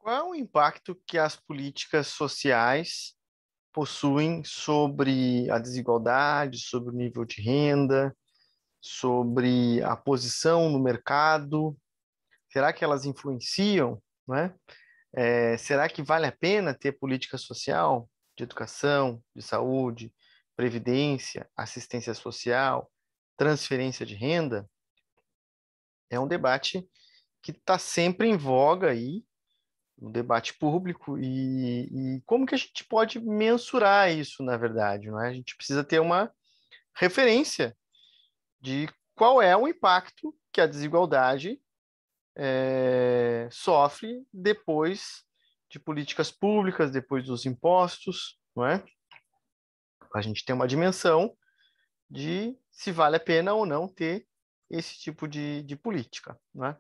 Qual é o impacto que as políticas sociais possuem sobre a desigualdade, sobre o nível de renda, sobre a posição no mercado? Será que elas influenciam, né? Será que vale a pena ter política social, de educação, de saúde, previdência, assistência social, transferência de renda? É um debate que está sempre em voga aí, no debate público, e como que a gente pode mensurar isso, na verdade, não é? A gente precisa ter uma referência de qual é o impacto que a desigualdade sofre depois de políticas públicas, depois dos impostos, não é? A gente tem uma dimensão de se vale a pena ou não ter esse tipo de política, não é?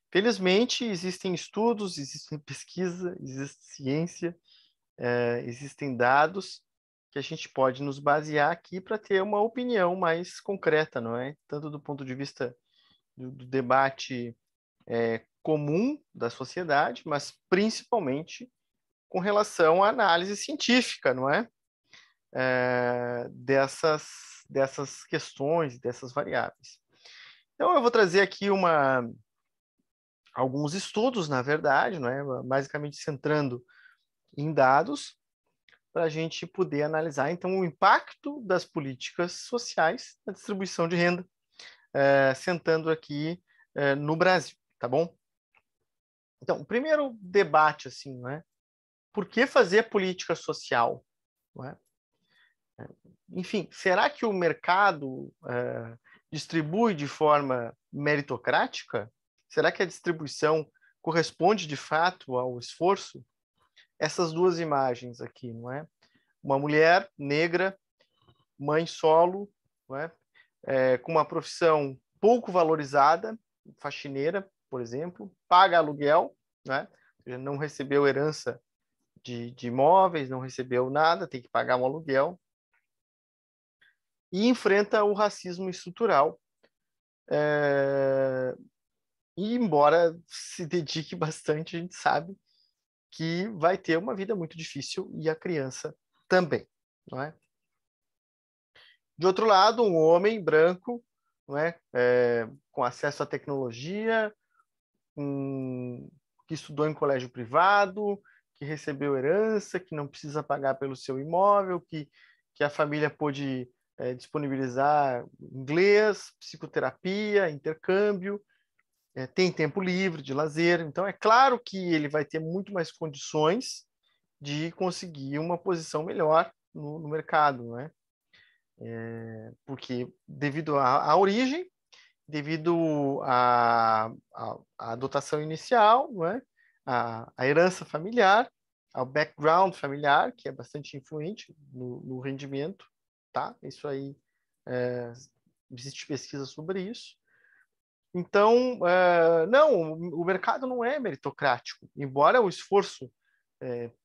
Felizmente, existem estudos, existe pesquisa, existe ciência, existem dados que a gente pode nos basear aqui para ter uma opinião mais concreta, não é? Tanto do ponto de vista do debate comum da sociedade, mas principalmente com relação à análise científica, não é? Dessas questões, dessas variáveis. Então, eu vou trazer aqui alguns estudos, na verdade, não é? Basicamente centrando em dados, para a gente poder analisar, então, o impacto das políticas sociais na distribuição de renda, sentando aqui no Brasil, tá bom? Então, o primeiro debate, assim, não é? Por que fazer política social? Não é? Enfim, será que o mercado distribui de forma meritocrática? Será que a distribuição corresponde de fato ao esforço? Essas duas imagens aqui, não é? Uma mulher negra, mãe solo, não é? Com uma profissão pouco valorizada, faxineira, por exemplo, paga aluguel, né? Não recebeu herança de imóveis, não recebeu nada, tem que pagar um aluguel, e enfrenta o racismo estrutural. E embora se dedique bastante, a gente sabe que vai ter uma vida muito difícil e a criança também, não é? De outro lado, um homem branco, não é? Com acesso à tecnologia, que estudou em colégio privado, que recebeu herança, que não precisa pagar pelo seu imóvel, que a família pôde disponibilizar inglês, psicoterapia, intercâmbio, tem tempo livre de lazer. Então, é claro que ele vai ter muito mais condições de conseguir uma posição melhor no mercado, não é? Porque devido à origem, devido à dotação inicial, não é? A herança familiar, ao background familiar, que é bastante influente no rendimento, tá? Isso aí, existe pesquisa sobre isso. Então, não, o mercado não é meritocrático. Embora o esforço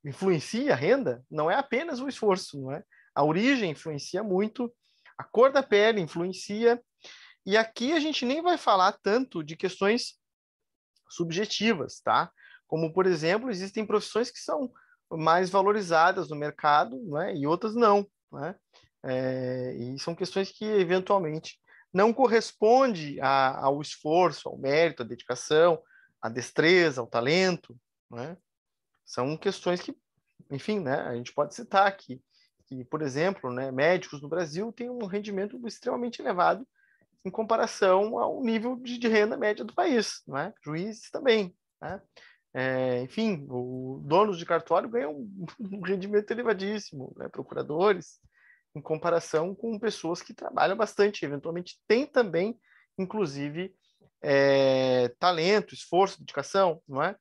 influencie a renda, não é apenas o esforço, não é? A origem influencia muito, a cor da pele influencia, e aqui a gente nem vai falar tanto de questões subjetivas, tá? Como, por exemplo, existem profissões que são mais valorizadas no mercado, né? E outras não, né? E são questões que, eventualmente, não correspondem ao esforço, ao mérito, à dedicação, à destreza, ao talento, né? São questões que, enfim, né? A gente pode citar aqui, que, por exemplo, né, médicos no Brasil têm um rendimento extremamente elevado em comparação ao nível de renda média do país, não é? Juízes também, né? Enfim, donos de cartório ganham um rendimento elevadíssimo, né? Procuradores, em comparação com pessoas que trabalham bastante, eventualmente tem também, inclusive, talento, esforço, dedicação, não é?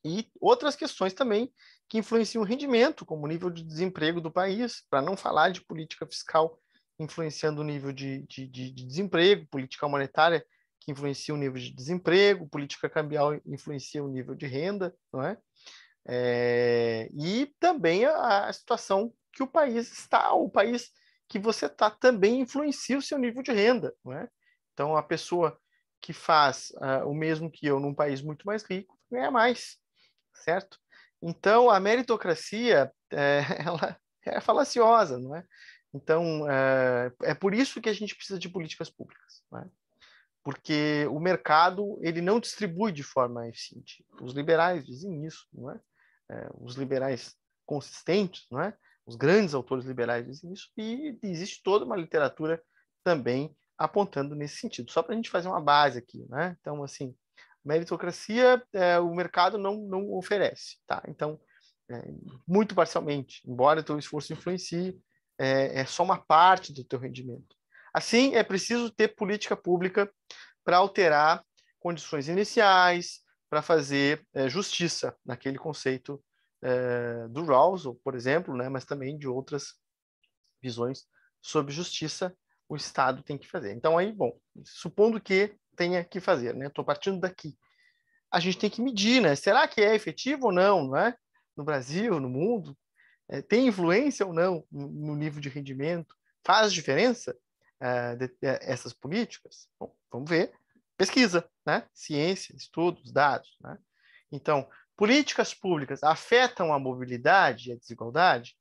E outras questões também que influenciam o rendimento, como o nível de desemprego do país, para não falar de política fiscal influenciando o nível de desemprego, política monetária que influencia o nível de desemprego, política cambial influencia o nível de renda, não é? E também a situação que o país está, o país que você está também influencia o seu nível de renda, não é? Então, a pessoa que faz o mesmo que eu num país muito mais rico ganha mais. certo? Então, a meritocracia, ela é falaciosa, não é? Então, é por isso que a gente precisa de políticas públicas, não é? Porque o mercado ele não distribui de forma eficiente. Os liberais dizem isso, não é? Os liberais consistentes, não é? Os grandes autores liberais dizem isso, e existe toda uma literatura também apontando nesse sentido. Só para a gente fazer uma base aqui, né? Então, assim, meritocracia o mercado não oferece, tá? Então, muito parcialmente, embora o teu esforço influencie, é só uma parte do teu rendimento. Assim, é preciso ter política pública para alterar condições iniciais, para fazer justiça naquele conceito do Rawls, por exemplo, né, mas também de outras visões sobre justiça, o Estado tem que fazer. Então, aí, bom, supondo que tenha que fazer, né? Estou partindo daqui. A gente tem que medir, né? Será que é efetivo ou não, não é? No Brasil, no mundo? Tem influência ou não no nível de rendimento? Faz diferença essas políticas? Bom, vamos ver. Pesquisa, né? Ciência, estudos, dados, né? Então, políticas públicas afetam a mobilidade e a desigualdade?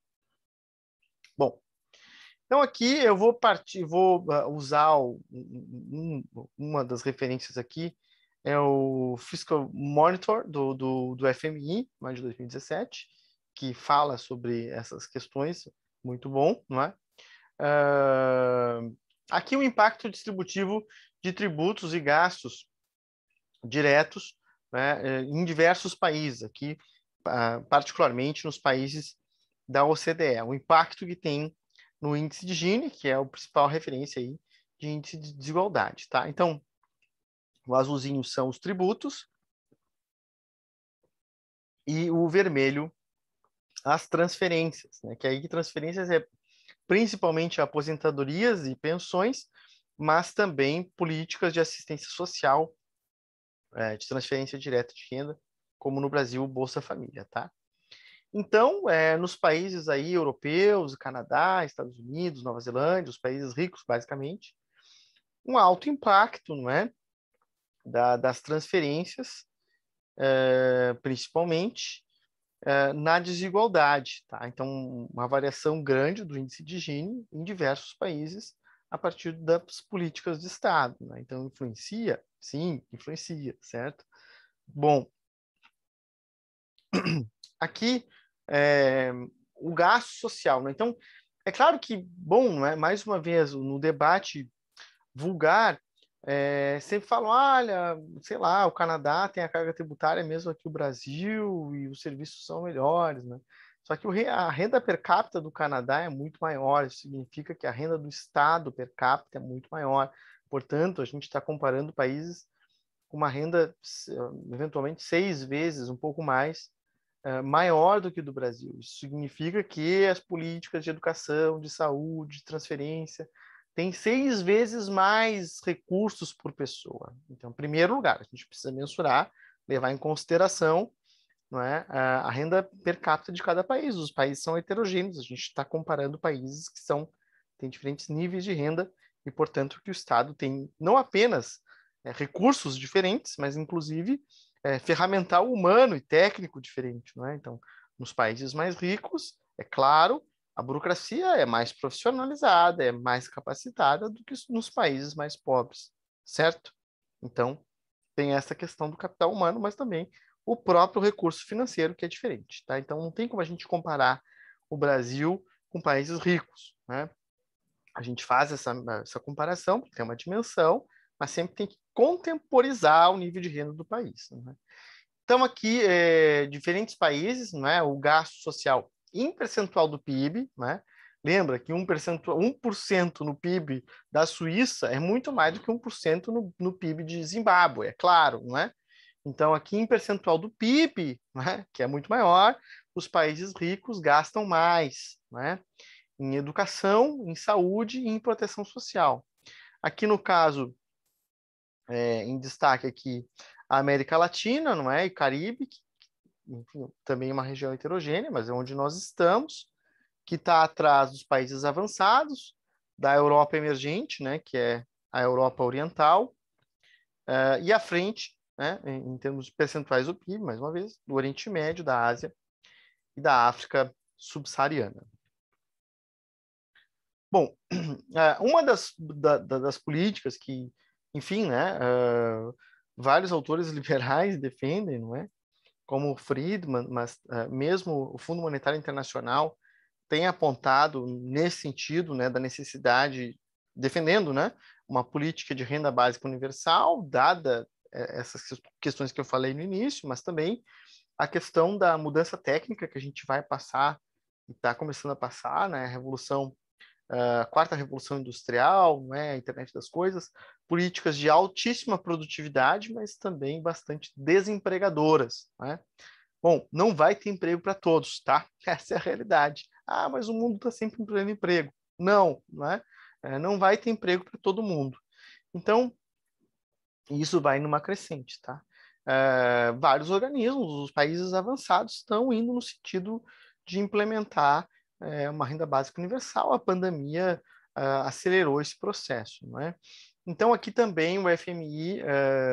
Bom, então aqui eu vou usar uma das referências aqui, é o Fiscal Monitor do FMI, mais de 2017, que fala sobre essas questões, muito bom, não é? Aqui o impacto distributivo de tributos e gastos diretos, né, em diversos países, aqui particularmente nos países da OCDE, o impacto que tem no índice de Gini, que é a principal referência aí de índice de desigualdade, tá? Então, o azulzinho são os tributos e o vermelho as transferências, né? Que aí transferências é principalmente aposentadorias e pensões, mas também políticas de assistência social, de transferência direta de renda, como no Brasil, o Bolsa Família, tá? Então, nos países aí europeus, Canadá, Estados Unidos, Nova Zelândia, os países ricos, basicamente, um alto impacto, não é, das transferências, principalmente na desigualdade, tá? Então, uma variação grande do índice de Gini em diversos países a partir das políticas de Estado, né? Então, influencia? Sim, influencia, certo? Bom, aqui o gasto social, né? Então, é claro que, bom, não é? Mais uma vez, no debate vulgar, sempre falam, olha, sei lá, o Canadá tem a carga tributária mesmo aqui o Brasil e os serviços são melhores, né? Só que a renda per capita do Canadá é muito maior, isso significa que a renda do Estado per capita é muito maior. Portanto, a gente está comparando países com uma renda, eventualmente, 6 vezes, um pouco mais, maior do que do Brasil. Isso significa que as políticas de educação, de saúde, de transferência, têm 6 vezes mais recursos por pessoa. Então, em primeiro lugar, a gente precisa mensurar, levar em consideração, não é, a renda per capita de cada país. Os países são heterogêneos, a gente está comparando países que têm diferentes níveis de renda e, portanto, que o Estado tem não apenas recursos diferentes, mas, inclusive, ferramental humano e técnico diferente, não é? Então, nos países mais ricos, é claro, a burocracia é mais profissionalizada, é mais capacitada do que nos países mais pobres, certo? Então, tem essa questão do capital humano, mas também o próprio recurso financeiro, que é diferente, tá? Então, não tem como a gente comparar o Brasil com países ricos, né? A gente faz essa comparação, porque tem uma dimensão, mas sempre tem que contemporizar o nível de renda do país, né? Então, aqui, diferentes países, né, o gasto social em percentual do PIB, né? Lembra que 1% no PIB da Suíça é muito mais do que 1% no PIB de Zimbábue, é claro, não é? Então, aqui em percentual do PIB, né, que é muito maior, os países ricos gastam mais, né? Em educação, em saúde e em proteção social. Aqui no caso, em destaque aqui, a América Latina, não é? E Caribe, que, enfim, também é uma região heterogênea, mas é onde nós estamos, que está atrás dos países avançados, da Europa emergente, né? Que é a Europa Oriental, e à frente né, em termos de percentuais do PIB, mais uma vez, do Oriente Médio, da Ásia e da África subsaariana. Bom, uma das políticas que, enfim, né, vários autores liberais defendem, não é? Como o Friedman, mas mesmo o Fundo Monetário Internacional tem apontado nesse sentido, né, da necessidade, defendendo, né, uma política de renda básica universal, dada essas questões que eu falei no início, mas também a questão da mudança técnica que a gente vai passar, e está começando a passar, né, a revolução, a quarta revolução industrial, né, a internet das coisas, políticas de altíssima produtividade, mas também bastante desempregadoras, né? Bom, não vai ter emprego para todos, tá? Essa é a realidade. Ah, mas o mundo está sempre em pleno emprego. Não, né? Não vai ter emprego para todo mundo. Então, isso vai numa crescente, tá? Vários organismos, os países avançados, estão indo no sentido de implementar uma renda básica universal. A pandemia acelerou esse processo, não é? Então, aqui também o FMI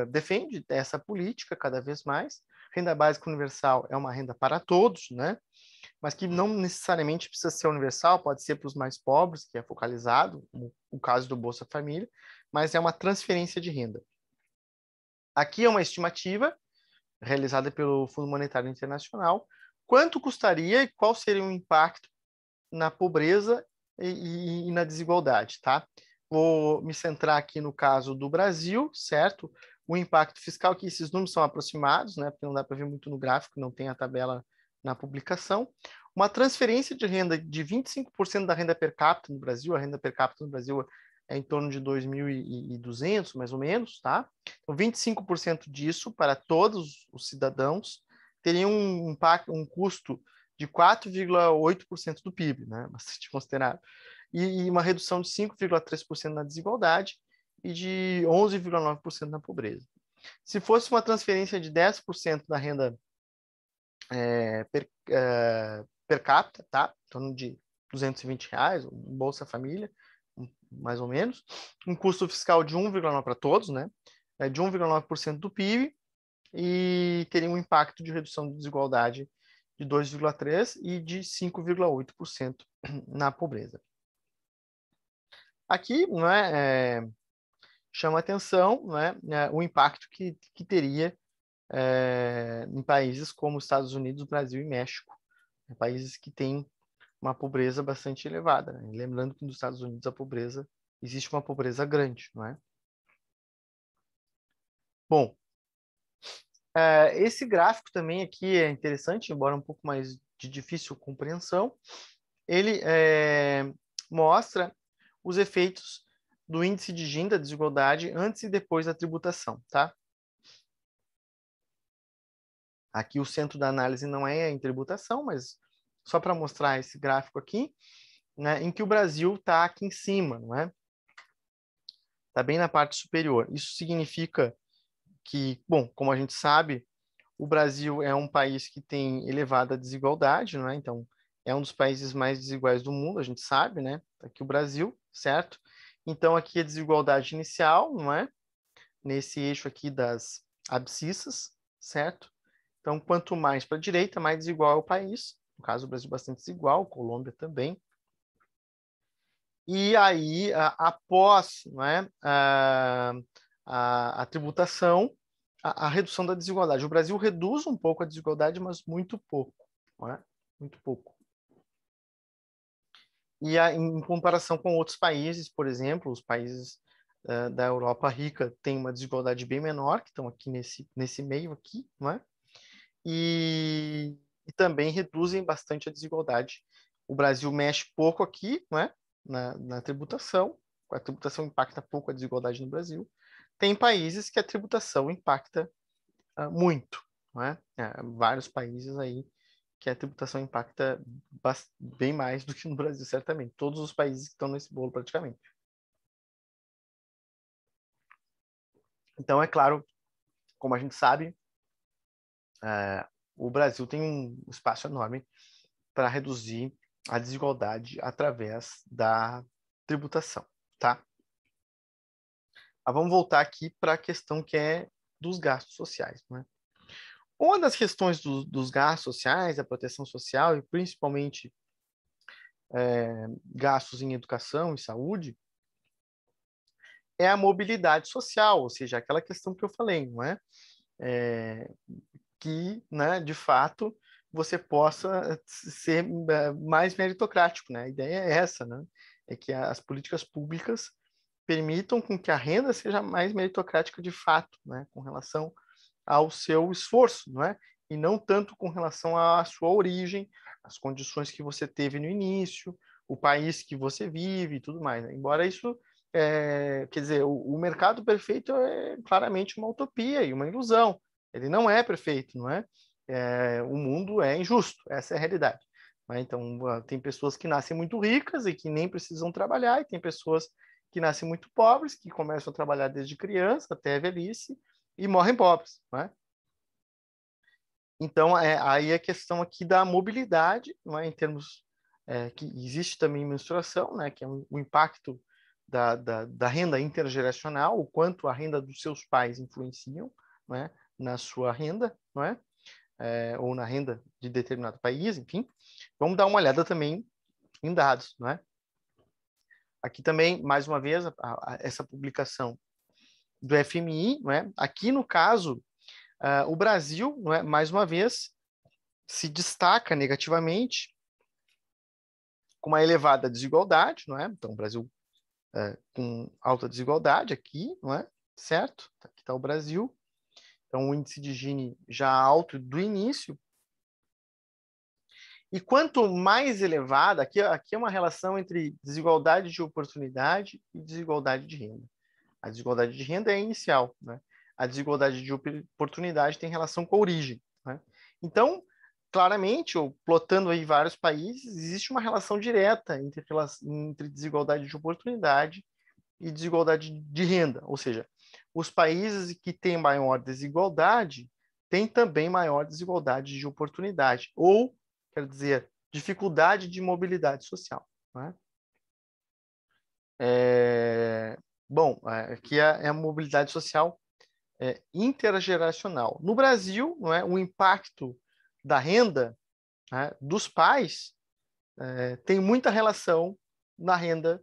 defende essa política cada vez mais. Renda básica universal é uma renda para todos, né? Mas que não necessariamente precisa ser universal, pode ser para os mais pobres, que é focalizado, como o caso do Bolsa Família, mas é uma transferência de renda. Aqui é uma estimativa realizada pelo Fundo Monetário Internacional. Quanto custaria e qual seria o impacto na pobreza e na desigualdade, tá? Vou me centrar aqui no caso do Brasil, certo? O impacto fiscal, que esses números são aproximados, né? Porque não dá para ver muito no gráfico, não tem a tabela na publicação. Uma transferência de renda de 25% da renda per capita no Brasil, a renda per capita no Brasil é em torno de 2.200, mais ou menos, tá? Então, 25% disso para todos os cidadãos teria um impacto, um custo de 4,8% do PIB, né? Bastante considerável. E uma redução de 5,3% na desigualdade e de 11,9% na pobreza. Se fosse uma transferência de 10% da renda per capita, tá? Em torno de R$ 220, um Bolsa Família, mais ou menos. Um custo fiscal de 1,9% para todos, né? De 1,9% do PIB e teria um impacto de redução de desigualdade de 2,3% e de 5,8% na pobreza. Aqui, não é, chama atenção, não é, o impacto que teria em países como Estados Unidos, Brasil e México, países que têm uma pobreza bastante elevada, né? Lembrando que nos Estados Unidos a pobreza, existe uma pobreza grande, não é? Bom, esse gráfico também aqui é interessante, embora um pouco mais de difícil compreensão. Ele mostra os efeitos do índice de Gini, da desigualdade, antes e depois da tributação, tá? Aqui o centro da análise não é em tributação, mas só para mostrar esse gráfico aqui, né, em que o Brasil está aqui em cima, não é? Está bem na parte superior. Isso significa que, bom, como a gente sabe, o Brasil é um país que tem elevada desigualdade, não é? Então, é um dos países mais desiguais do mundo, a gente sabe, né? Aqui o Brasil, certo? Então, aqui a desigualdade inicial, não é? Nesse eixo aqui das abscissas, certo? Então, quanto mais para a direita, mais desigual é o país. No caso, o Brasil bastante desigual, Colômbia também. E aí, após, não é? A tributação, a redução da desigualdade. O Brasil reduz um pouco a desigualdade, mas muito pouco, não é? Muito pouco. E em comparação com outros países, por exemplo, os países da Europa rica têm uma desigualdade bem menor, que estão aqui nesse meio aqui, não é? E também reduzem bastante a desigualdade. O Brasil mexe pouco aqui, não é? Na tributação. A tributação impacta pouco a desigualdade no Brasil. Tem países que a tributação impacta muito, não é? Vários países aí que a tributação impacta bem mais do que no Brasil, certamente. Todos os países que estão nesse bolo, praticamente. Então, é claro, como a gente sabe, o Brasil tem um espaço enorme para reduzir a desigualdade através da tributação, tá? Vamos voltar aqui para a questão que é dos gastos sociais, né? Uma das questões dos gastos sociais, da proteção social e principalmente gastos em educação e saúde, é a mobilidade social, ou seja, aquela questão que eu falei, não é? Que, né, de fato, você possa ser mais meritocrático, né? A ideia é essa, né? É que as políticas públicas permitam com que a renda seja mais meritocrática de fato, né? Com relação ao seu esforço, não é? E não tanto com relação à sua origem, as condições que você teve no início, o país que você vive e tudo mais, né? Embora isso, quer dizer, o mercado perfeito é claramente uma utopia e uma ilusão. Ele não é perfeito, não é? O mundo é injusto, essa é a realidade. Né? Então, tem pessoas que nascem muito ricas e que nem precisam trabalhar, e tem pessoas que nascem muito pobres, que começam a trabalhar desde criança até a velhice e morrem pobres. Não é? Então, aí a questão aqui da mobilidade, não é? Em termos que existe também menstruação, né? Que é o impacto da renda intergeracional, o quanto a renda dos seus pais influenciam, não é? Na sua renda, não é? Ou na renda de determinado país, enfim. Vamos dar uma olhada também em dados, não é? Aqui também, mais uma vez, essa publicação do FMI, não é? Aqui no caso, o Brasil, não é? Mais uma vez, se destaca negativamente com uma elevada desigualdade, não é? Então, o Brasil com alta desigualdade aqui, não é? Certo? Aqui está o Brasil. Então, o índice de Gini já alto do início. E quanto mais elevada, aqui é uma relação entre desigualdade de oportunidade e desigualdade de renda. A desigualdade de renda é inicial, né? A desigualdade de oportunidade tem relação com a origem, né? Então, claramente, ou plotando aí vários países, existe uma relação direta entre desigualdade de oportunidade e desigualdade de renda. Ou seja, os países que têm maior desigualdade têm também maior desigualdade de oportunidade. Ou, quer dizer, dificuldade de mobilidade social. Né? Bom, aqui é a mobilidade social intergeracional. No Brasil, não é, o impacto da renda, né, dos pais tem muita relação na renda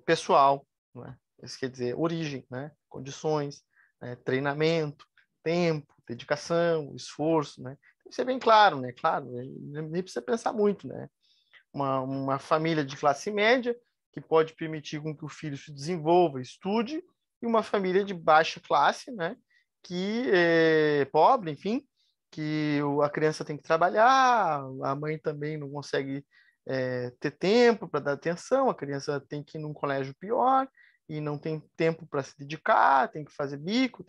pessoal, não é? Isso quer dizer origem, né, condições, treinamento, tempo, dedicação, esforço, né? Tem que ser bem claro, né? Claro, nem precisa pensar muito, né? Uma família de classe média que pode permitir com que o filho se desenvolva, estude, e uma família de baixa classe, né, que é pobre, enfim, que a criança tem que trabalhar, a mãe também não consegue ter tempo para dar atenção, a criança tem que ir num colégio pior e não tem tempo para se dedicar, tem que fazer bico.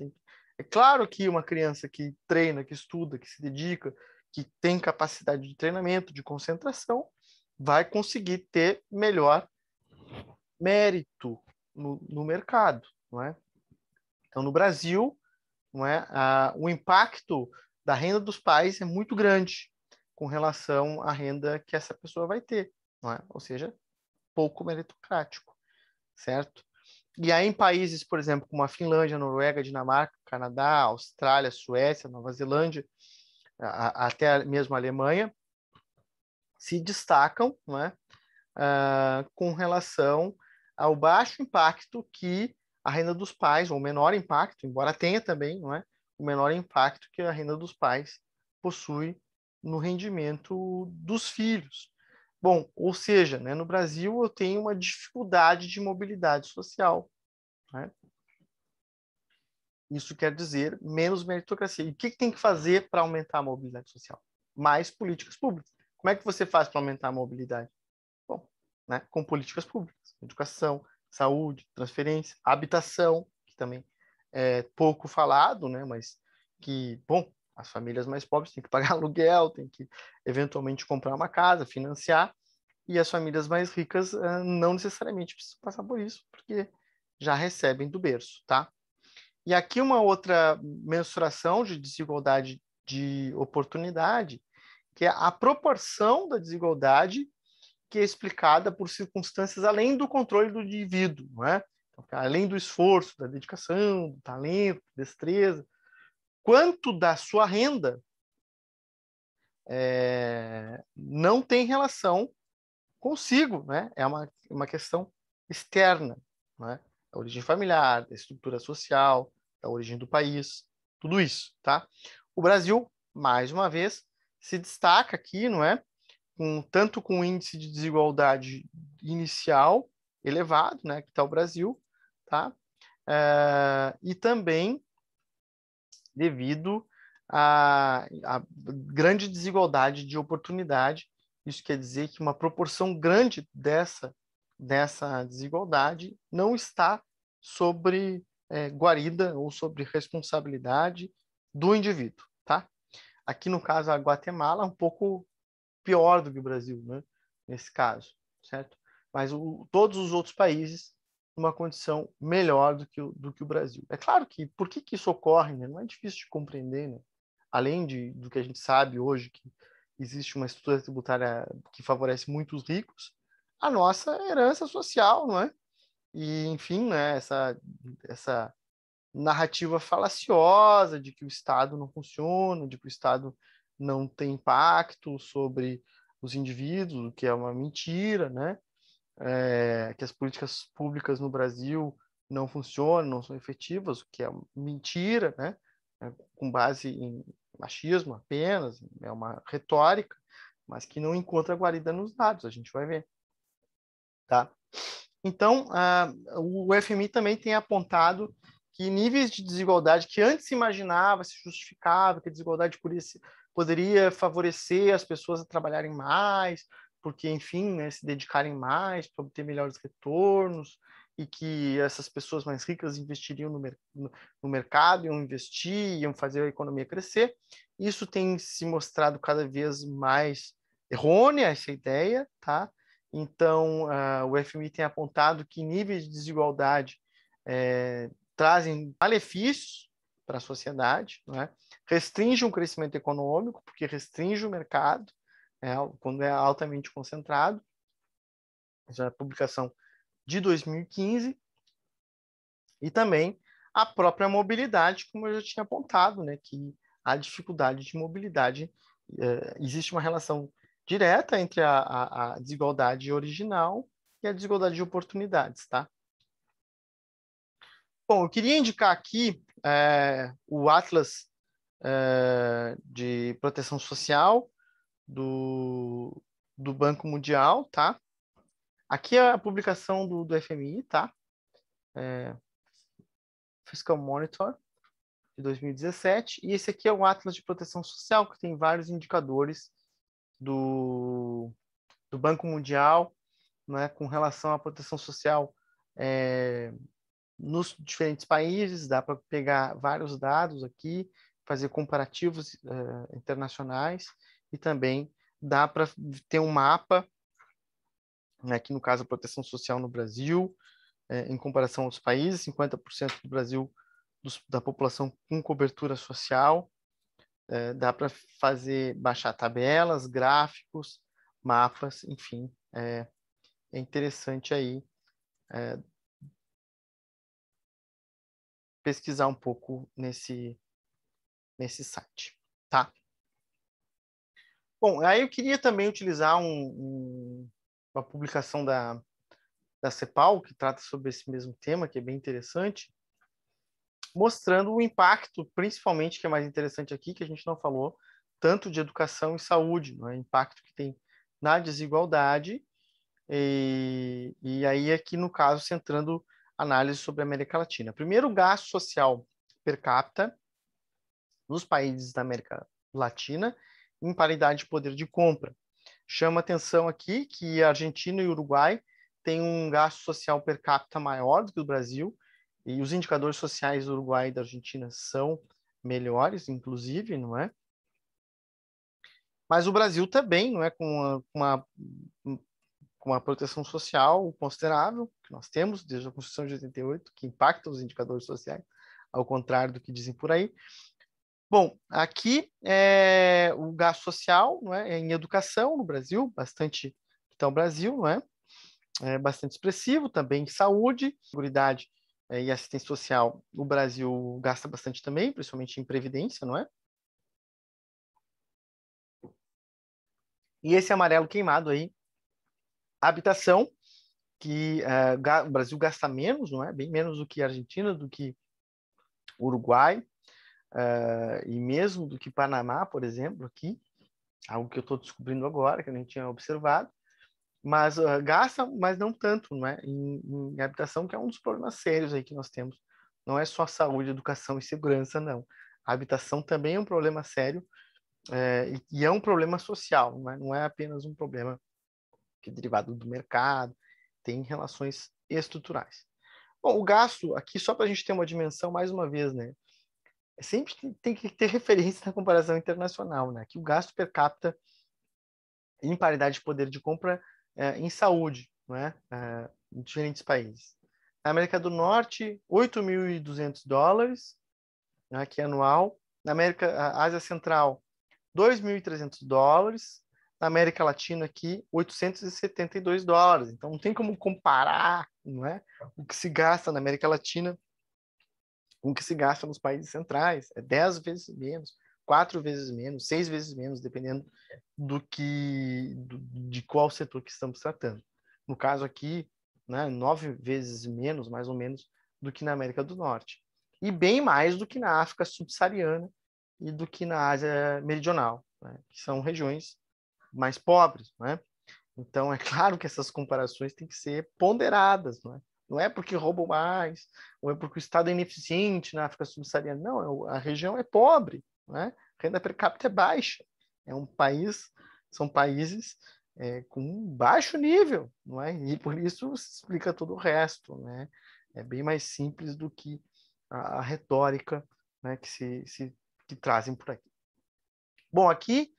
É claro que uma criança que treina, que estuda, que se dedica, que tem capacidade de treinamento, de concentração, vai conseguir ter melhor mérito no mercado, não é? Então, no Brasil, não é? O impacto da renda dos pais é muito grande com relação à renda que essa pessoa vai ter, não é? Ou seja, pouco meritocrático, certo? E aí, em países, por exemplo, como a Finlândia, Noruega, Dinamarca, Canadá, Austrália, Suécia, Nova Zelândia, até mesmo a Alemanha, se destacam, não é? Com relação ao baixo impacto que a renda dos pais, ou menor impacto, embora tenha também, não é? O menor impacto que a renda dos pais possui no rendimento dos filhos. Bom, ou seja, né, no Brasil eu tenho uma dificuldade de mobilidade social. Né? Isso quer dizer menos meritocracia. E o que tem que fazer para aumentar a mobilidade social? Mais políticas públicas. Como é que você faz para aumentar a mobilidade? Bom, né, com políticas públicas, educação, saúde, transferência, habitação, que também é pouco falado, né, mas que, bom, as famílias mais pobres têm que pagar aluguel, têm que eventualmente comprar uma casa, financiar, e as famílias mais ricas não necessariamente precisam passar por isso, porque já recebem do berço, tá? E aqui uma outra mensuração de desigualdade de oportunidade, que é a proporção da desigualdade que é explicada por circunstâncias além do controle do indivíduo, não é? Então, além do esforço, da dedicação, do talento, destreza, quanto da sua renda não tem relação consigo, né? É uma questão externa, né? Da origem familiar, da estrutura social, da origem do país, tudo isso, tá? O Brasil, mais uma vez, se destaca aqui, não é? Tanto com o índice de desigualdade inicial elevado, né? Que está o Brasil, tá? E também devido à grande desigualdade de oportunidade. Isso quer dizer que uma proporção grande dessa desigualdade não está sobre guarida ou sobre responsabilidade do indivíduo, tá? Aqui no caso a Guatemala é um pouco pior do que o Brasil, né? Nesse caso, certo? Mas todos os outros países numa condição melhor do que o Brasil. É claro que por que isso ocorre, né? Não é difícil de compreender, né? Além do que a gente sabe hoje, que existe uma estrutura tributária que favorece muito os ricos, a nossa herança social, não é? E, enfim, né, essa narrativa falaciosa de que o Estado não funciona, de que o Estado não tem impacto sobre os indivíduos, o que é uma mentira, né? Que as políticas públicas no Brasil não funcionam, não são efetivas, o que é mentira, né? Com base em machismo apenas, é uma retórica, mas que não encontra guarida nos dados, a gente vai ver, tá? Então, o FMI também tem apontado que níveis de desigualdade que antes se imaginava, se justificava, que a desigualdade poderia favorecer as pessoas a trabalharem mais, porque, enfim, né, se dedicarem mais para obter melhores retornos, e que essas pessoas mais ricas investiriam no mercado, iam investir, iam fazer a economia crescer. Isso tem se mostrado cada vez mais errônea, essa ideia, tá? Então, o FMI tem apontado que níveis de desigualdade trazem malefícios para a sociedade, não é? Restringe o crescimento econômico, porque restringe o mercado, quando é altamente concentrado. Essa é a publicação de 2015. E também a própria mobilidade, como eu já tinha apontado, né? Que a dificuldade de mobilidade, existe uma relação direta entre a desigualdade original e a desigualdade de oportunidades, tá? Bom, eu queria indicar aqui o Atlas de Proteção Social do Banco Mundial, tá? Aqui é a publicação do FMI, tá? Fiscal Monitor, de 2017, e esse aqui é o Atlas de Proteção Social, que tem vários indicadores do Banco Mundial, né, com relação à proteção social nos diferentes países. Dá para pegar vários dados aqui, fazer comparativos internacionais, e também dá para ter um mapa, né, aqui no caso a proteção social no Brasil, em comparação aos países, 50% do Brasil da população com cobertura social. Dá para baixar tabelas, gráficos, mapas, enfim, é interessante aí pesquisar um pouco nesse site, tá? Bom, aí eu queria também utilizar uma publicação da CEPAL, que trata sobre esse mesmo tema, que é bem interessante, mostrando o impacto, principalmente, que é mais interessante aqui, que a gente não falou, tanto de educação e saúde, o impacto que tem na desigualdade, e aí aqui, no caso, centrando análise sobre a América Latina. Primeiro, o gasto social per capita nos países da América Latina em paridade de poder de compra. Chama atenção aqui que a Argentina e o Uruguai têm um gasto social per capita maior do que o Brasil, e os indicadores sociais do Uruguai e da Argentina são melhores, inclusive, não é? Mas o Brasil também, não é, com uma proteção social considerável, que nós temos desde a Constituição de 88, que impacta os indicadores sociais, ao contrário do que dizem por aí. Bom, aqui o gasto social, não é, em educação no Brasil, bastante está o Brasil, não é? bastante expressivo, também saúde, seguridade e assistência social, o Brasil gasta bastante também, principalmente em previdência, não é? E esse amarelo queimado aí, habitação, que o Brasil gasta menos, não é? Bem menos do que a Argentina, do que o Uruguai, e mesmo do que Panamá, por exemplo, aqui, algo que eu estou descobrindo agora, que eu nem tinha observado, mas gasta, mas não tanto, não é? Em habitação, que é um dos problemas sérios aí que nós temos. Não é só saúde, educação e segurança, não. A habitação também é um problema sério, e é um problema social, não é apenas um problema que é derivado do mercado, tem relações estruturais. Bom, o gasto, aqui só para a gente ter uma dimensão, mais uma vez, né? Sempre tem que ter referência na comparação internacional, né? Que o gasto per capita em paridade de poder de compra em saúde, não é? Em diferentes países. Na América do Norte, $8.200, né, que é anual. Na Ásia Central, $2.300. Na América Latina aqui, $872. Então não tem como comparar, não é? O que se gasta na América Latina com o que se gasta nos países centrais. É 10 vezes menos, 4 vezes menos, 6 vezes menos, dependendo de qual setor que estamos tratando. No caso aqui, né, 9 vezes menos, mais ou menos, do que na América do Norte. E bem mais do que na África subsaariana e do que na Ásia Meridional, né, que são regiões mais pobres, né? Então, é claro que essas comparações têm que ser ponderadas, não é? Não é porque roubam mais, ou é porque o Estado é ineficiente na África subsaariana. Não, a região é pobre, não é? A renda per capita é baixa. São países com baixo nível, não é? E por isso se explica todo o resto, né? É bem mais simples do que a retórica, né, que trazem por aqui. Bom, aqui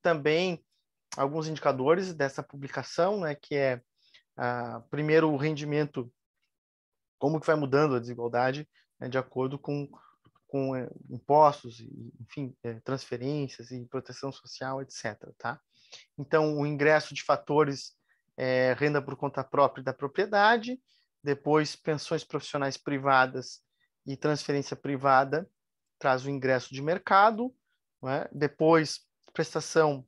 também alguns indicadores dessa publicação, né, que é, primeiro, o rendimento, como que vai mudando a desigualdade, né, de acordo com impostos, enfim, transferências e proteção social, etc. Tá? Então, o ingresso de fatores renda por conta própria da propriedade, depois pensões profissionais privadas e transferência privada traz o ingresso de mercado, né? Depois prestação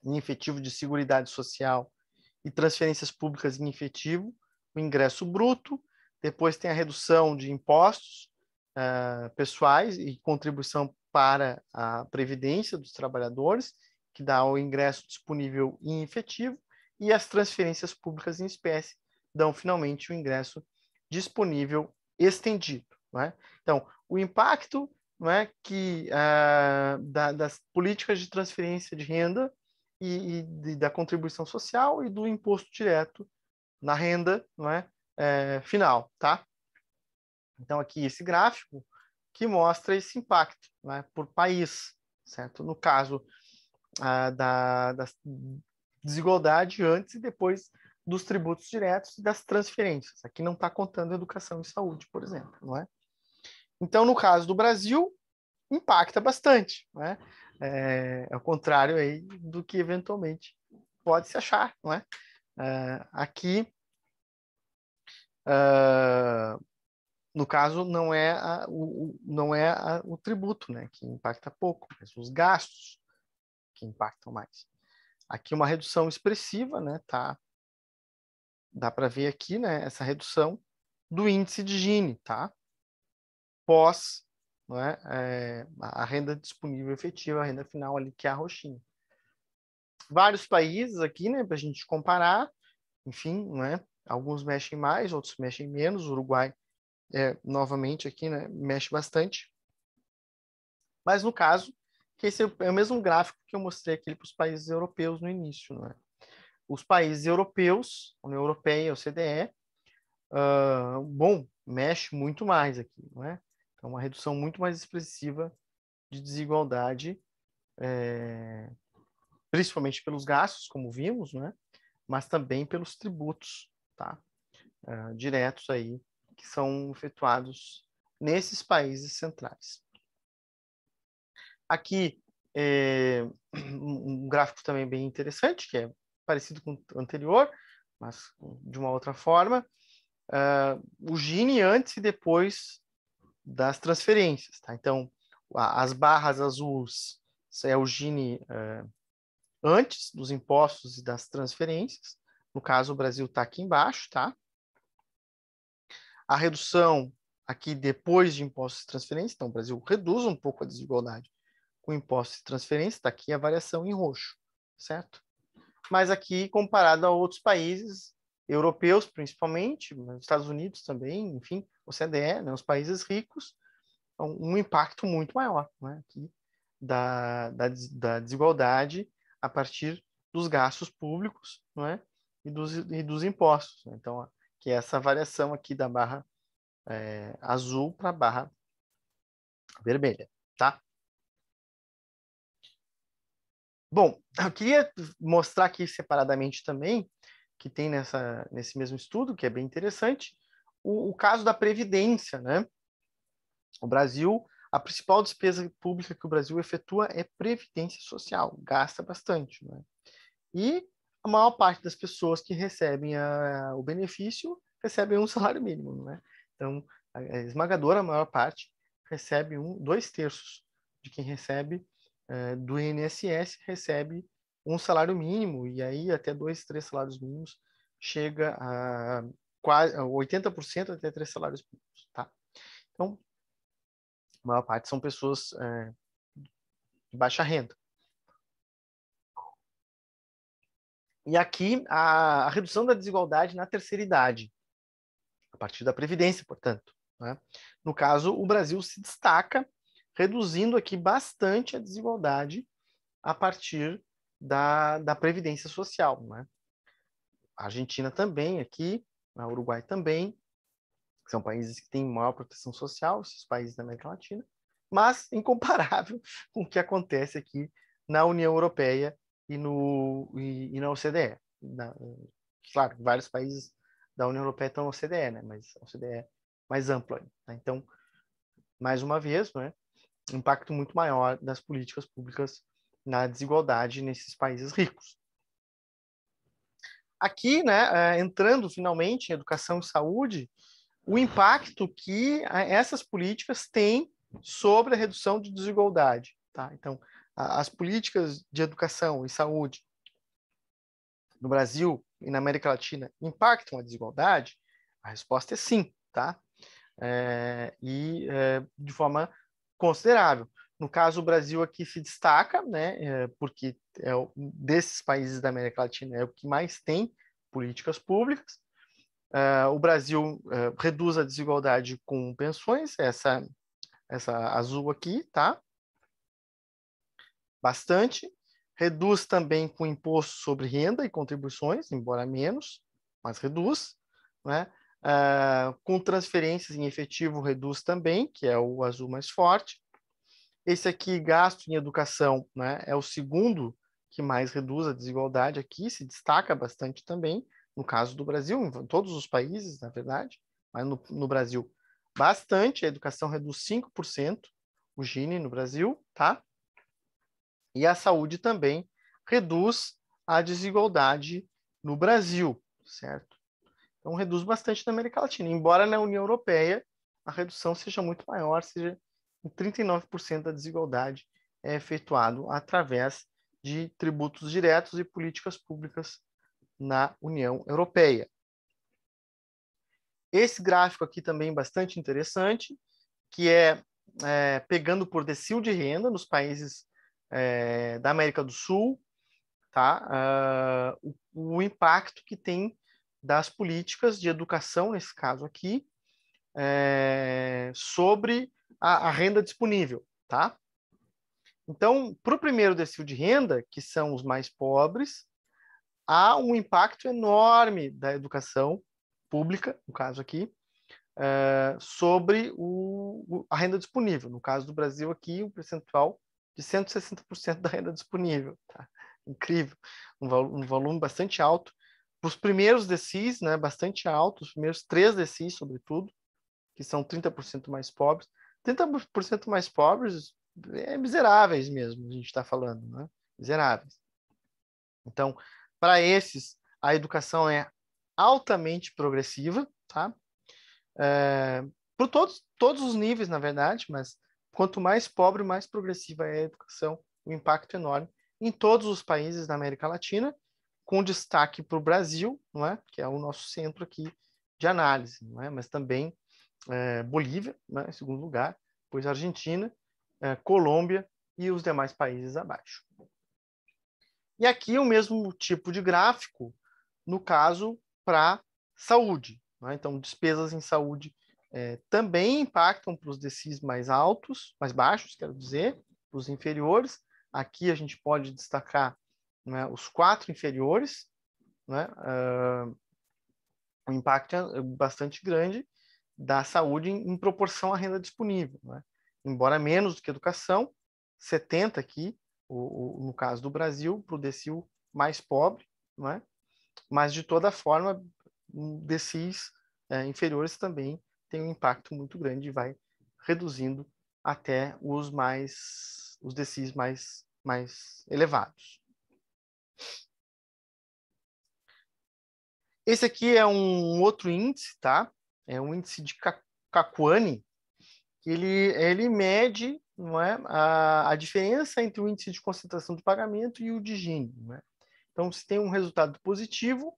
em efetivo de seguridade social e transferências públicas em efetivo, o ingresso bruto, depois tem a redução de impostos pessoais e contribuição para a previdência dos trabalhadores, que dá o ingresso disponível em efetivo, e as transferências públicas em espécie dão finalmente o ingresso disponível estendido. Não é? Então, o impacto, não é, das políticas de transferência de renda e da contribuição social e do imposto direto na renda, não é, final, tá? Então aqui esse gráfico que mostra esse impacto, né, por país, certo? No caso da desigualdade antes e depois dos tributos diretos e das transferências. Aqui não está contando educação e saúde, por exemplo, não é? Então, no caso do Brasil, impacta bastante, né? Ao contrário aí do que eventualmente pode se achar, não é? Aqui, no caso, não é, o tributo, né, que impacta pouco, mas os gastos que impactam mais. Aqui uma redução expressiva, né, tá? Dá para ver aqui, né, essa redução do índice de Gini, tá? Pós, não é, a renda disponível efetiva, a renda final ali, que é a roxinha. Vários países aqui, né, para a gente comparar, enfim, não é? Alguns mexem mais, outros mexem menos. O Uruguai, novamente aqui, né, mexe bastante. Mas no caso, que esse é o mesmo gráfico que eu mostrei aqui para os países europeus no início, não é? Os países europeus, União Europeia, OCDE, bom, mexe muito mais aqui, não é? Então, uma redução muito mais expressiva de desigualdade, principalmente pelos gastos, como vimos, né? Mas também pelos tributos, tá? Diretos aí, que são efetuados nesses países centrais. Aqui, um gráfico também bem interessante, que é parecido com o anterior, mas de uma outra forma. O Gini antes e depois das transferências, tá? Então, as barras azuis é o Gini antes dos impostos e das transferências. No caso, o Brasil está aqui embaixo, tá? A redução aqui depois de impostos e transferências. Então, o Brasil reduz um pouco a desigualdade com impostos e transferências. Está aqui a variação em roxo, certo? Mas aqui, comparado a outros países europeus, principalmente, nos Estados Unidos também, enfim, OCDE, né, os países ricos, um impacto muito maior, né, aqui da desigualdade a partir dos gastos públicos, né, e dos impostos. Então, que é essa variação aqui da barra azul para a barra vermelha, tá? Bom, eu queria mostrar aqui separadamente também, que tem nesse mesmo estudo, que é bem interessante, o caso da Previdência, né? O Brasil, a principal despesa pública que o Brasil efetua é Previdência Social, gasta bastante, né? E a maior parte das pessoas que recebem o benefício recebem um salário mínimo, né? Então, a esmagadora maior parte recebe 2/3 de quem recebe do INSS recebe um salário mínimo, e aí até 2, 3 salários mínimos chega a quase 80% até 3 salários mínimos, tá? Então, a maior parte são pessoas de baixa renda. E aqui a redução da desigualdade na terceira idade, a partir da Previdência, portanto, né? No caso, o Brasil se destaca, reduzindo aqui bastante a desigualdade a partir da Previdência Social, né? A Argentina também aqui, o Uruguai também, são países que têm maior proteção social, esses países da América Latina, mas incomparável com o que acontece aqui na União Europeia e na OCDE. Claro, vários países da União Europeia estão na OCDE, né? Mas a OCDE é mais ampla. Né? Então, mais uma vez, né? Impacto muito maior das políticas públicas na desigualdade nesses países ricos. Aqui, né, entrando finalmente em educação e saúde, o impacto que essas políticas têm sobre a redução de desigualdade. Tá? Então, as políticas de educação e saúde no Brasil e na América Latina impactam a desigualdade? A resposta é sim, tá? De forma considerável. No caso, o Brasil aqui se destaca, né, porque desses países da América Latina é o que mais tem políticas públicas. O Brasil reduz a desigualdade com pensões, essa azul aqui, tá? Bastante. Reduz também com imposto sobre renda e contribuições, embora menos, mas reduz, né? Com transferências em efetivo reduz também, que é o azul mais forte. Esse aqui, gasto em educação, né, é o segundo que mais reduz a desigualdade aqui, se destaca bastante também, no caso do Brasil, em todos os países, na verdade, mas no Brasil, bastante. A educação reduz 5%, o Gini no Brasil, tá? E a saúde também reduz a desigualdade no Brasil, certo? Então, reduz bastante na América Latina, embora na União Europeia a redução seja muito maior, seja em 39% da desigualdade é efetuado através de tributos diretos e políticas públicas na União Europeia. Esse gráfico aqui também é bastante interessante, que pegando por decil de renda nos países da América do Sul, tá? O impacto que tem das políticas de educação, nesse caso aqui, sobre a renda disponível, tá? Então, para o primeiro decil de renda, que são os mais pobres, há um impacto enorme da educação pública, no caso aqui, sobre a renda disponível. No caso do Brasil aqui, um percentual de 160% da renda disponível. Tá? Incrível. Um volume bastante alto. Para os primeiros decis, né, bastante alto, os primeiros 3 decis, sobretudo, que são 30% mais pobres. 30% mais pobres miseráveis mesmo, a gente está falando, né? Miseráveis. Então, para esses, a educação é altamente progressiva, tá? Por todos os níveis, na verdade, mas quanto mais pobre, mais progressiva é a educação, o impacto é enorme em todos os países da América Latina, com destaque para o Brasil, não é? Que é o nosso centro aqui de análise, não é? Mas também Bolívia, né, em segundo lugar, depois Argentina, Colômbia e os demais países abaixo. E aqui o mesmo tipo de gráfico, no caso, para saúde. Né? Então, despesas em saúde também impactam para os DCIs mais altos, mais baixos, quero dizer, para os inferiores. Aqui a gente pode destacar, né, os 4 inferiores, né? O impacto é bastante grande da saúde em proporção à renda disponível. Né? Embora menos do que educação, 70 aqui, no caso do Brasil, para o decil mais pobre, não é? Mas de toda forma, decils inferiores também tem um impacto muito grande e vai reduzindo até os decils mais elevados. Esse aqui é um outro índice, tá? É um índice de Kakuani, que ele mede, não é, a diferença entre o índice de concentração de pagamento e o de Gini. Não é? Então, se tem um resultado positivo,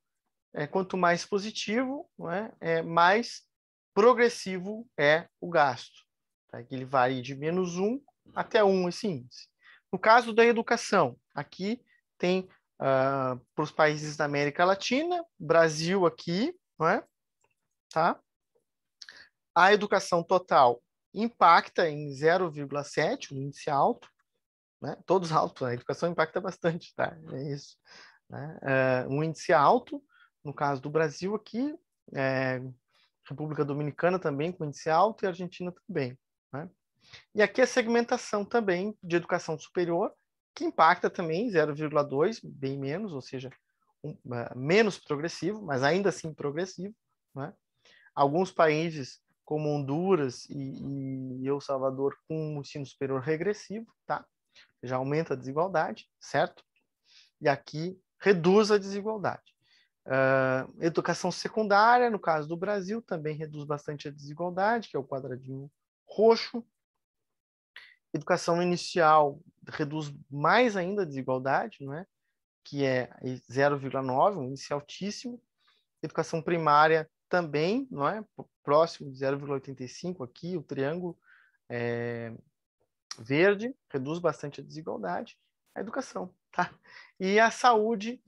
quanto mais positivo, não é, mais progressivo é o gasto. Tá? Ele varia de -1 até 1 esse índice. No caso da educação, aqui tem para os países da América Latina, Brasil aqui, não é? Tá? A educação total impacta em 0,7, um índice alto, né? Todos altos, a educação impacta bastante, tá? É isso. Né? Um índice alto, no caso do Brasil aqui, República Dominicana também com índice alto e Argentina também. Né? E aqui a segmentação também de educação superior, que impacta também 0,2, bem menos, ou seja, menos progressivo, mas ainda assim progressivo. Né? Alguns países como Honduras e El Salvador com um ensino superior regressivo, tá? Já aumenta a desigualdade, certo? E aqui reduz a desigualdade. Educação secundária, no caso do Brasil, também reduz bastante a desigualdade, que é o quadradinho roxo. Educação inicial reduz mais ainda a desigualdade, não é? Que é 0,9, um índice altíssimo. Educação primária também, não é? Próximo de 0,85 aqui, o triângulo verde, reduz bastante a desigualdade. A educação, tá? E a saúde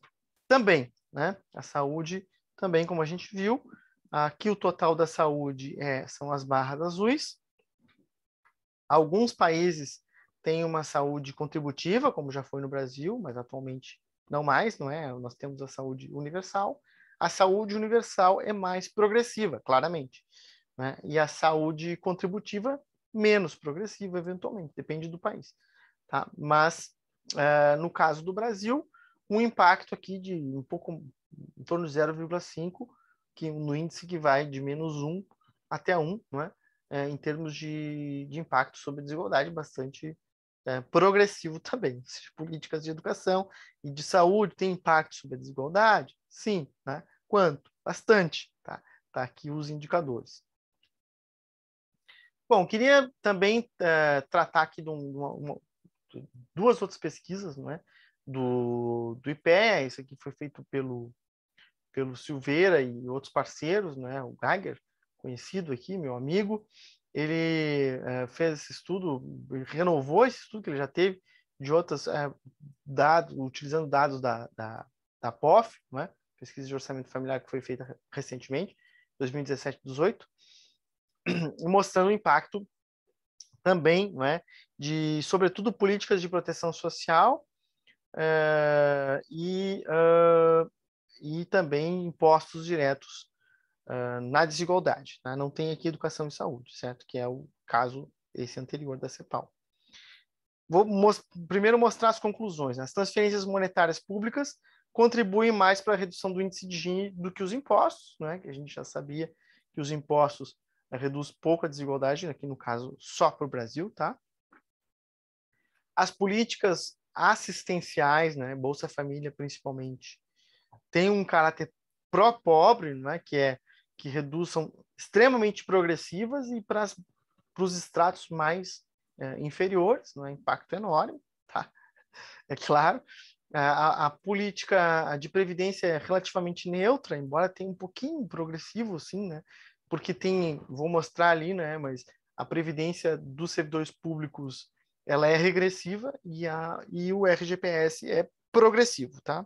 também, né? A saúde também, como a gente viu, aqui o total da saúde são as barras azuis. Alguns países têm uma saúde contributiva, como já foi no Brasil, mas atualmente não mais, não é? Nós temos a saúde universal. A saúde universal é mais progressiva, claramente, né? E a saúde contributiva menos progressiva, eventualmente, depende do país, tá? Mas no caso do Brasil, um impacto aqui de um pouco em torno de 0,5, que no índice que vai de -1 até 1, não é? Em termos de impacto sobre a desigualdade, bastante progressivo também. Seja, políticas de educação e de saúde têm impacto sobre a desigualdade? Sim. Né? Quanto? Bastante. Tá? Tá aqui os indicadores. Bom, queria também tratar aqui de duas outras pesquisas, não é? do IPEA. Isso aqui foi feito pelo Silveira e outros parceiros, né? O Geiger, conhecido aqui, meu amigo, ele fez esse estudo, renovou esse estudo que ele já teve de outros dados, utilizando dados da POF, né? Pesquisa de orçamento familiar que foi feita recentemente, 2017-18, mostrando o impacto também, né, de, sobretudo, políticas de proteção social e também impostos diretos na desigualdade. Né? Não tem aqui educação e saúde, certo? Que é o caso esse anterior da CEPAL. Vou primeiro mostrar as conclusões. As transferências monetárias públicas contribuem mais para a redução do índice de Gini do que os impostos, né? Que a gente já sabia que os impostos reduz pouco a desigualdade, aqui no caso só para o Brasil, tá? As políticas assistenciais, né? Bolsa Família principalmente, tem um caráter pró-pobre, né, que são extremamente progressivas, e para os estratos mais inferiores, não é? Impacto enorme, tá? É claro. A política de previdência é relativamente neutra, embora tenha um pouquinho progressivo, sim, né? Porque vou mostrar ali, né? Mas a previdência dos servidores públicos, ela é regressiva, e o RGPS é progressivo, tá?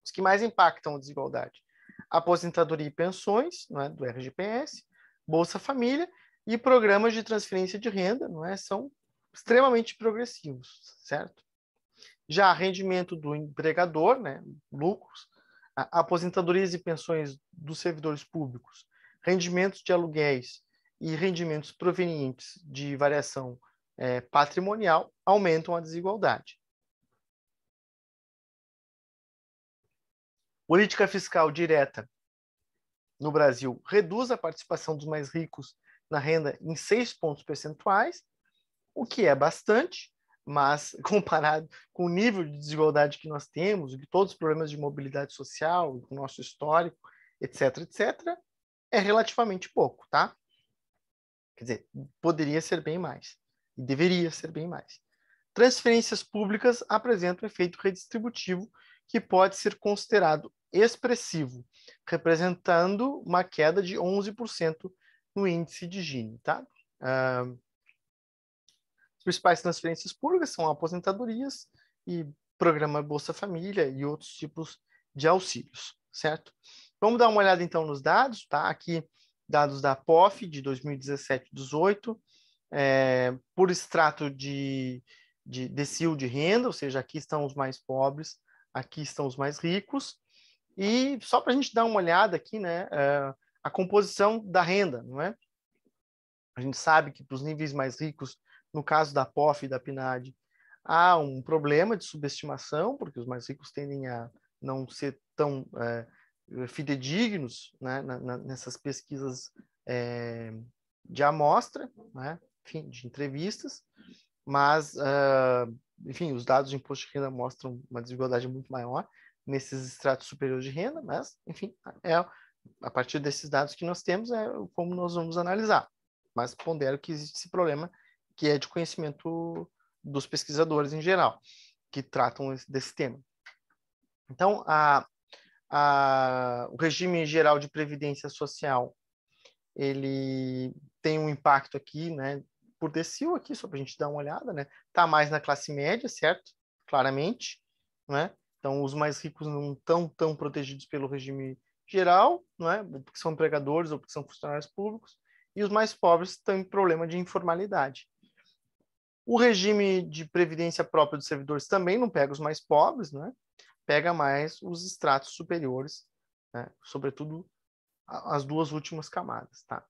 Os que mais impactam a desigualdade: aposentadoria e pensões, não é? Do RGPS, Bolsa Família e programas de transferência de renda, não é? São extremamente progressivos, certo? Já rendimento do empregador, né, lucros, aposentadorias e pensões dos servidores públicos, rendimentos de aluguéis e rendimentos provenientes de variação patrimonial aumentam a desigualdade. Política fiscal direta no Brasil reduz a participação dos mais ricos na renda em 6 pontos percentuais, o que é bastante, mas comparado com o nível de desigualdade que nós temos, e todos os problemas de mobilidade social, o nosso histórico, etc., etc., é relativamente pouco, tá? Quer dizer, poderia ser bem mais, e deveria ser bem mais. Transferências públicas apresentam um efeito redistributivo que pode ser considerado expressivo, representando uma queda de 11% no índice de Gini, tá? As principais transferências públicas são aposentadorias e programa Bolsa Família e outros tipos de auxílios, certo? Vamos dar uma olhada então nos dados, tá? Aqui, dados da POF de 2017-18, por extrato de decil de renda, ou seja, aqui estão os mais pobres, aqui estão os mais ricos, e só para a gente dar uma olhada aqui, né, a composição da renda, não é? A gente sabe que para os níveis mais ricos, no caso da POF e da PNAD, há um problema de subestimação, porque os mais ricos tendem a não ser tão fidedignos, né, nessas pesquisas de amostra, né, enfim, de entrevistas, mas, enfim, os dados de imposto de renda mostram uma desigualdade muito maior nesses estratos superiores de renda, mas, enfim, a partir desses dados que nós temos, é como nós vamos analisar. Mas pondero que existe esse problema, que é de conhecimento dos pesquisadores em geral, que tratam desse tema. Então, o regime geral de previdência social, ele tem um impacto aqui, né, por decil aqui, só para a gente dar uma olhada, né? Tá mais na classe média, certo? Claramente, né? Então, os mais ricos não estão tão protegidos pelo regime geral, não é? Porque são empregadores ou porque são funcionários públicos, e os mais pobres estão em problema de informalidade. O regime de previdência própria dos servidores também não pega os mais pobres, né? Pega mais os estratos superiores, né? Sobretudo as duas últimas camadas, tá?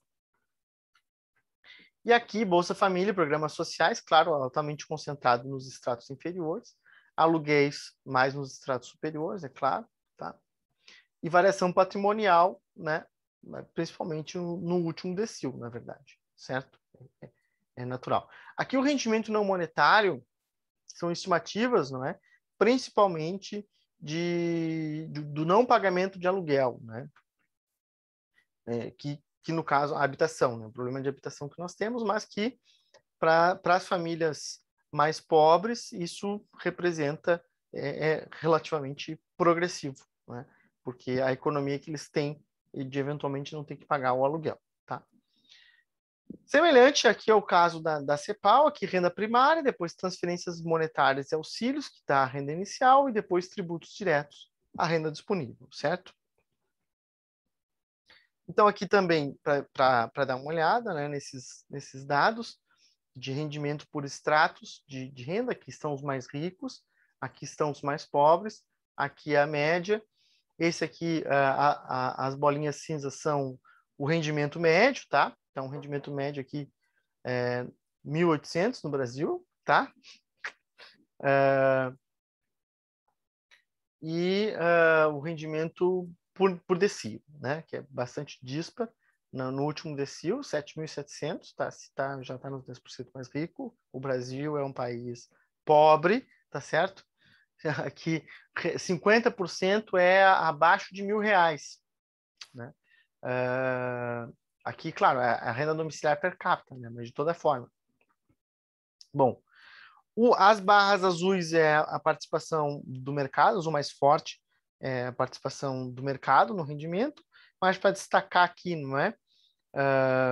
E aqui, Bolsa Família, programas sociais, claro, altamente concentrado nos estratos inferiores, aluguéis mais nos estratos superiores, é claro, tá? E variação patrimonial, né? Principalmente no último decil, na verdade, certo? É natural. Aqui o rendimento não monetário são estimativas, não é? Principalmente do não pagamento de aluguel, né? Que no caso, a habitação, né? O problema de habitação que nós temos, mas que para as famílias mais pobres, isso representa, relativamente progressivo, né? Porque a economia que eles têm de eventualmente não ter que pagar o aluguel, tá? Semelhante aqui é o caso da CEPAL, aqui renda primária, depois transferências monetárias e auxílios, que dá a renda inicial, e depois tributos diretos, a renda disponível, certo? Então, aqui também, para dar uma olhada, né, nesses dados de rendimento por estratos de renda, aqui estão os mais ricos, aqui estão os mais pobres, aqui é a média. Esse aqui, as bolinhas cinzas são o rendimento médio, tá? Então, o rendimento médio aqui é 1.800 no Brasil, tá? O rendimento por decil, né? Que é bastante dispar. No último decil, 7.700, tá? Já está nos 10% mais rico. O Brasil é um país pobre, tá certo? aqui 50% é abaixo de R$ 1.000, né? Aqui, claro, é a renda domiciliar per capita, né? Mas de toda forma. Bom, as barras azuis é a participação do mercado, o mais forte é a participação do mercado no rendimento, mas para destacar aqui, não é?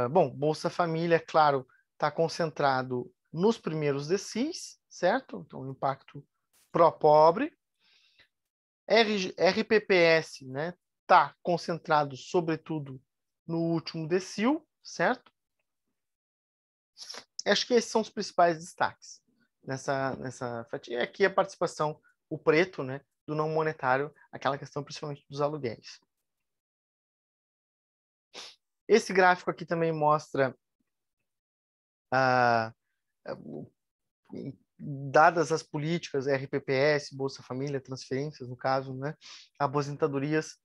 Bom, Bolsa Família, claro, está concentrado nos primeiros decis, certo? Então, o impacto pró-pobre. RPPS, né? Está concentrado, sobretudo, no último decil, certo? Acho que esses são os principais destaques nessa fatia. Aqui a participação, o preto, né? Do não monetário, aquela questão principalmente dos aluguéis. Esse gráfico aqui também mostra dadas as políticas, RPPS, Bolsa Família, transferências, no caso, né, aposentadorias,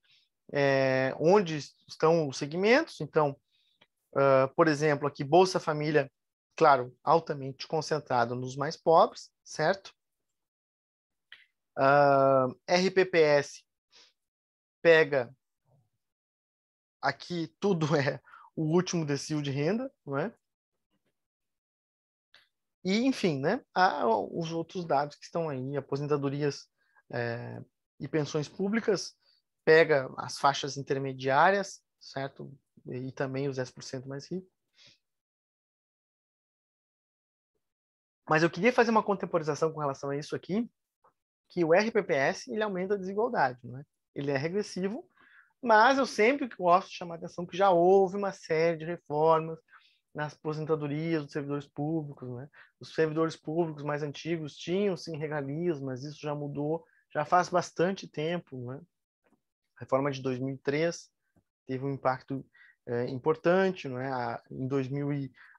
onde estão os segmentos. Então, por exemplo, aqui, Bolsa Família, claro, altamente concentrado nos mais pobres, certo? RPPS pega, aqui tudo é o último decil de renda, não é? E, enfim, né, há os outros dados que estão aí, aposentadorias e pensões públicas, pega as faixas intermediárias, certo? E também os 10% mais ricos. Mas eu queria fazer uma contemporização com relação a isso aqui, que o RPPS, ele aumenta a desigualdade, né? Ele é regressivo, mas eu sempre gosto de chamar a atenção que já houve uma série de reformas nas aposentadorias dos servidores públicos, né? Os servidores públicos mais antigos tinham, sim, regalias, mas isso já mudou, já faz bastante tempo, né? A reforma de 2003 teve um impacto importante, não é? A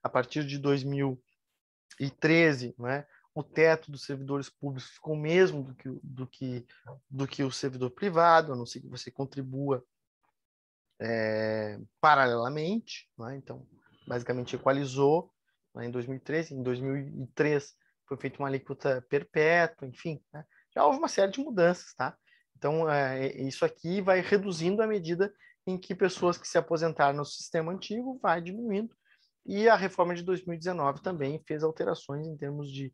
partir de 2013, não é? O teto dos servidores públicos ficou o mesmo do que o servidor privado, a não ser que você contribua paralelamente, não é? Então, basicamente equalizou, né, em 2013. Em 2003 foi feita uma alíquota perpétua, enfim, né? Já houve uma série de mudanças, tá? Então, isso aqui vai reduzindo à medida em que pessoas que se aposentaram no sistema antigo vai diminuindo. E a reforma de 2019 também fez alterações em termos de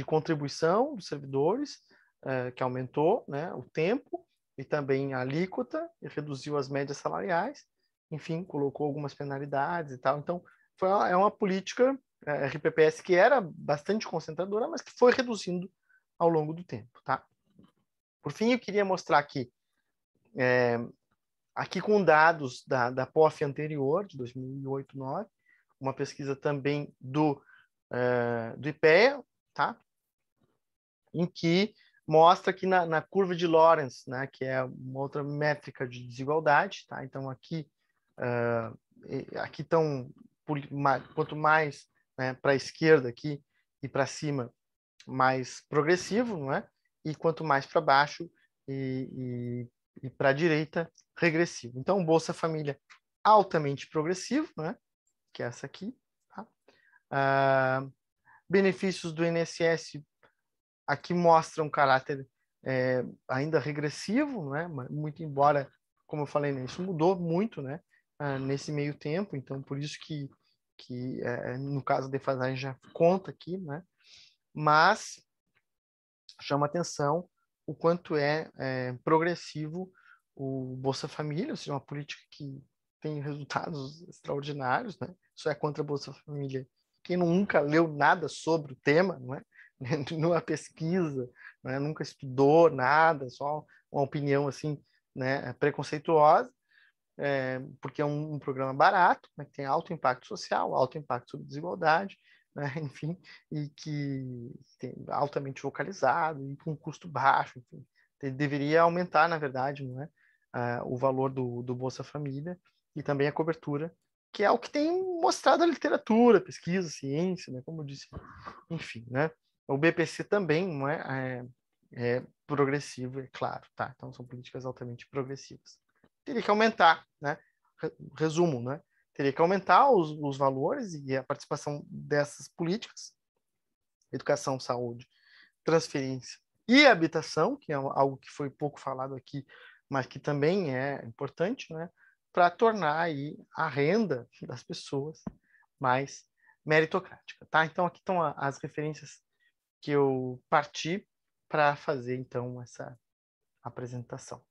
contribuição dos servidores, que aumentou, né, o tempo, e também a alíquota, e reduziu as médias salariais, enfim, colocou algumas penalidades e tal. Então, é uma política RPPS que era bastante concentradora, mas que foi reduzindo ao longo do tempo, tá? Por fim, eu queria mostrar aqui, aqui com dados da POF anterior, de 2008-2009, uma pesquisa também do IPEA, tá? Em que mostra que na curva de Lorenz, né, que é uma outra métrica de desigualdade, tá? Então aqui estão, quanto mais, né, para a esquerda aqui e para cima, mais progressivo, não é? E quanto mais para baixo e para a direita, regressivo. Então, Bolsa Família altamente progressivo, né? Que é essa aqui. Tá? Benefícios do INSS aqui mostram um caráter ainda regressivo, né? Muito embora, como eu falei, né, isso mudou muito, né? Nesse meio tempo, então por isso que no caso da defasagem já conta aqui, né? Mas chama atenção o quanto progressivo o Bolsa Família, ou seja, uma política que tem resultados extraordinários, né? Isso é contra a Bolsa Família. Quem nunca leu nada sobre o tema, não é? Numa pesquisa, né? Nunca estudou nada, só uma opinião assim, né? Preconceituosa, porque é um programa barato, né? Que tem alto impacto social, alto impacto sobre desigualdade, né? Enfim, e que tem altamente localizado e com custo baixo, enfim. Deveria aumentar, na verdade, não é? O valor do Bolsa Família e também a cobertura, que é o que tem mostrado a literatura, pesquisa, ciência, né? Como eu disse, enfim, né? O BPC também não é progressivo, é claro, tá? Então são políticas altamente progressivas. Teria que aumentar, né? Resumo, né? Teria que aumentar os valores e a participação dessas políticas, educação, saúde, transferência e habitação, que é algo que foi pouco falado aqui, mas que também é importante, né, para tornar aí a renda das pessoas mais meritocrática, tá? Então aqui estão as referências que eu parti para fazer então essa apresentação.